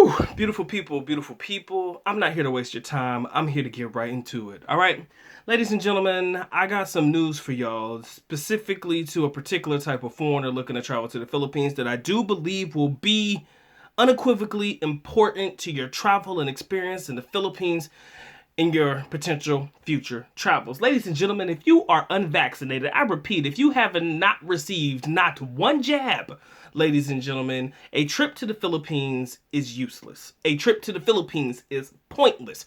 Whew, beautiful people, beautiful people. I'm not here to waste your time. I'm here to get right into it. All right, ladies and gentlemen, I got some news for y'all, specifically to a particular type of foreigner looking to travel to the Philippines that I do believe will be unequivocally important to your travel and experience in the Philippines in your potential future travels. Ladies and gentlemen, if you are unvaccinated, I repeat, if you have not received not one jab, ladies and gentlemen, a trip to the Philippines is useless. A trip to the Philippines is pointless.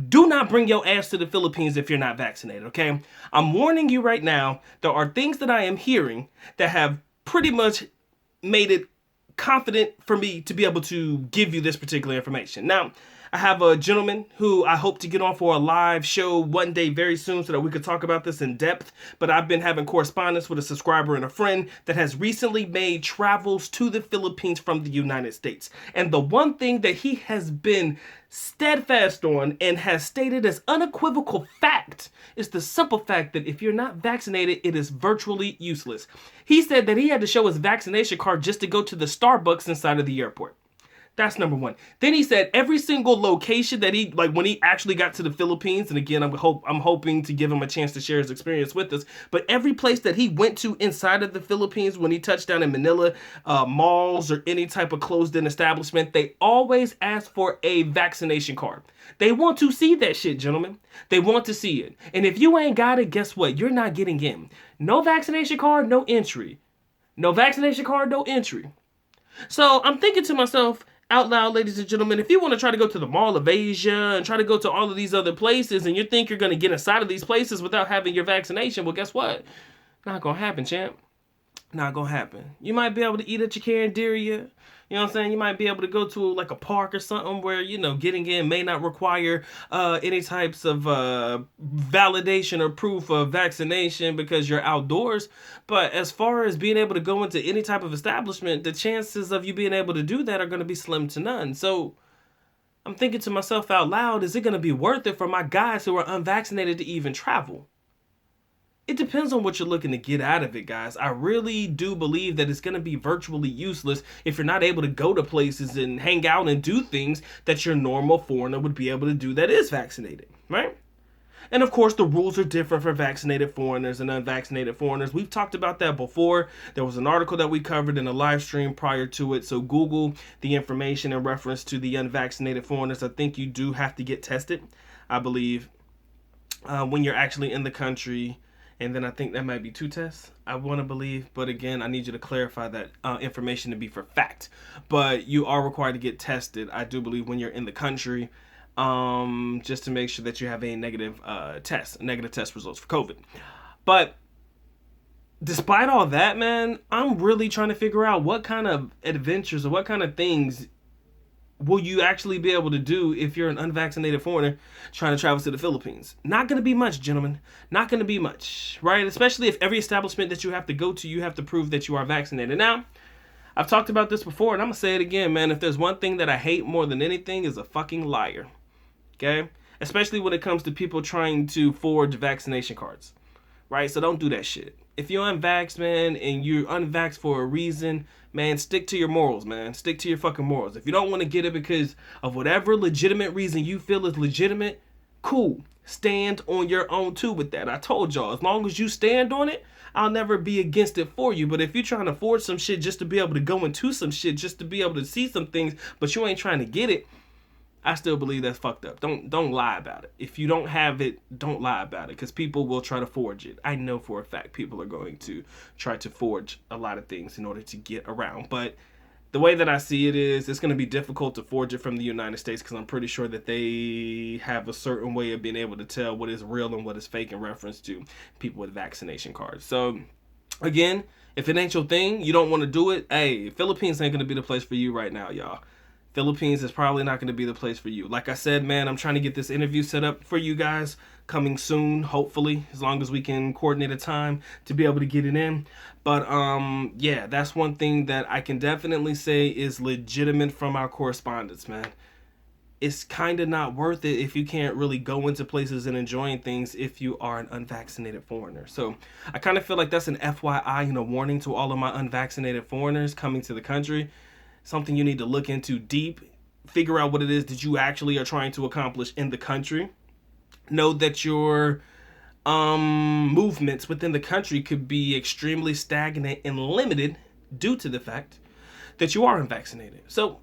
Do not bring your ass to the Philippines if you're not vaccinated, okay? I'm warning you right now, there are things that I am hearing that have pretty much made it confident for me to be able to give you this particular information. Now, I have a gentleman who I hope to get on for a live show one day very soon so that we could talk about this in depth. But I've been having correspondence with a subscriber and a friend that has recently made travels to the Philippines from the United States. And the one thing that he has been steadfast on and has stated as unequivocal fact is the simple fact that if you're not vaccinated, it is virtually useless. He said that he had to show his vaccination card just to go to the Starbucks inside of the airport. That's number one. Then he said every single location that he, like when he actually got to the Philippines, and again, I'm hoping to give him a chance to share his experience with us, but every place that he went to inside of the Philippines when he touched down in Manila, malls or any type of closed-in establishment, they always ask for a vaccination card. They want to see that shit, gentlemen. They want to see it. And if you ain't got it, guess what? You're not getting in. No vaccination card, no entry. No vaccination card, no entry. So I'm thinking to myself, out loud, ladies and gentlemen, if you want to try to go to the Mall of Asia and try to go to all of these other places and you think you're going to get inside of these places without having your vaccination, well, guess what? Not going to happen, champ. Not going to happen. You might be able to eat at your Carinderia. You know what I'm saying? You might be able to go to like a park or something where, you know, getting in may not require any types of validation or proof of vaccination because you're outdoors. But as far as being able to go into any type of establishment, the chances of you being able to do that are going to be slim to none. So I'm thinking to myself out loud, is it going to be worth it for my guys who are unvaccinated to even travel? It depends on what you're looking to get out of it, guys. I really do believe that it's going to be virtually useless if you're not able to go to places and hang out and do things that your normal foreigner would be able to do that is vaccinated, right? And of course, the rules are different for vaccinated foreigners and unvaccinated foreigners. We've talked about that before. There was an article that we covered in a live stream prior to it. So Google the information in reference to the unvaccinated foreigners. I think you do have to get tested, I believe, when you're actually in the country. And then I think that might be 2 tests, I want to believe. But again, I need you to clarify that information to be for fact. But you are required to get tested, I do believe, when you're in the country, just to make sure that you have a negative test results for COVID. But despite all that, man, I'm really trying to figure out what kind of adventures or what kind of things will you actually be able to do if you're an unvaccinated foreigner trying to travel to the Philippines? Not going to be much, gentlemen. Not going to be much, right? Especially if every establishment that you have to go to, you have to prove that you are vaccinated. Now, I've talked about this before, and I'm going to say it again, man. If there's one thing that I hate more than anything is a fucking liar, okay? Especially when it comes to people trying to forge vaccination cards, right? So don't do that shit. If you're unvaxxed, man, and you're unvaxxed for a reason, man, stick to your morals, man. Stick to your fucking morals. If you don't want to get it because of whatever legitimate reason you feel is legitimate, cool. Stand on your own too with that. I told y'all, as long as you stand on it, I'll never be against it for you. But if you're trying to forge some shit just to be able to go into some shit, just to be able to see some things, but you ain't trying to get it, I still believe that's fucked up. Don't lie about it. If you don't have it, don't lie about it, because people will try to forge it. I know for a fact people are going to try to forge a lot of things in order to get around. But the way that I see it is, it's going to be difficult to forge it from the United States, because I'm pretty sure that they have a certain way of being able to tell what is real and what is fake in reference to people with vaccination cards. So again, if it ain't your thing, you don't want to do it, hey, Philippines ain't going to be the place for you right now, y'all. Philippines is probably not going to be the place for you. Like I said, man, I'm trying to get this interview set up for you guys coming soon, hopefully, as long as we can coordinate a time to be able to get it in. But yeah, that's one thing that I can definitely say is legitimate from our correspondence, man. It's kind of not worth it if you can't really go into places and enjoying things if you are an unvaccinated foreigner. So I kind of feel like that's an FYI and a warning to all of my unvaccinated foreigners coming to the country. Something you need to look into deep figure out what it is that you actually are trying to accomplish in the country. Know that your movements within the country could be extremely stagnant and limited due to the fact that you are unvaccinated. So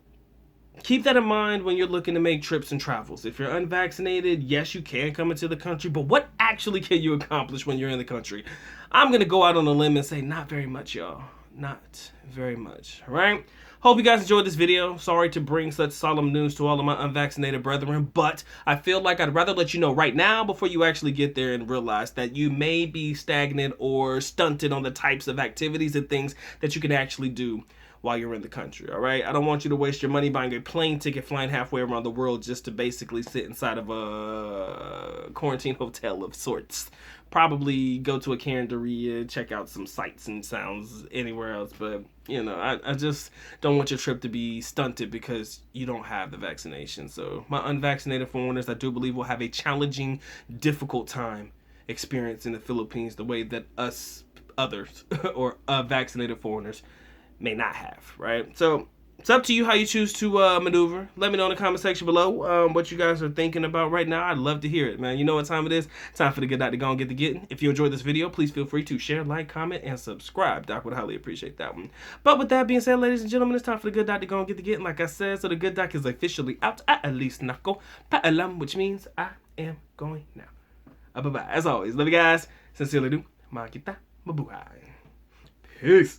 keep that in mind when you're looking to make trips and travels. If you're unvaccinated, yes, you can come into the country, but what actually can you accomplish when you're in the country? I'm going to go out on a limb and say not very much, y'all. Not very much, all right? Hope you guys enjoyed this video. Sorry to bring such solemn news to all of my unvaccinated brethren, but I feel like I'd rather let you know right now before you actually get there and realize that you may be stagnant or stunted on the types of activities and things that you can actually do while you're in the country, all right? I don't want you to waste your money buying a plane ticket flying halfway around the world just to basically sit inside of a quarantine hotel of sorts. Probably go to a canneria, check out some sights and sounds anywhere else, but, you know, I just don't want your trip to be stunted because you don't have the vaccination. So my unvaccinated foreigners, I do believe, will have a challenging, difficult time experiencing the Philippines the way that us others or vaccinated foreigners may not have, right? So it's up to you how you choose to maneuver. Let me know in the comment section below what you guys are thinking about right now. I'd love to hear it, man. You know what time it is? Time for the good doc to go and get the getting. If you enjoyed this video, please feel free to share, like, comment, and subscribe. Doc would highly appreciate that one. But with that being said, ladies and gentlemen, it's time for the good doc to go and get the getting. Like I said, so the good doc is officially out. At least nako paalam, which means I am going now. Bye-bye. As always, love you guys. Sincerely do. Makita. Mabuhay. Peace.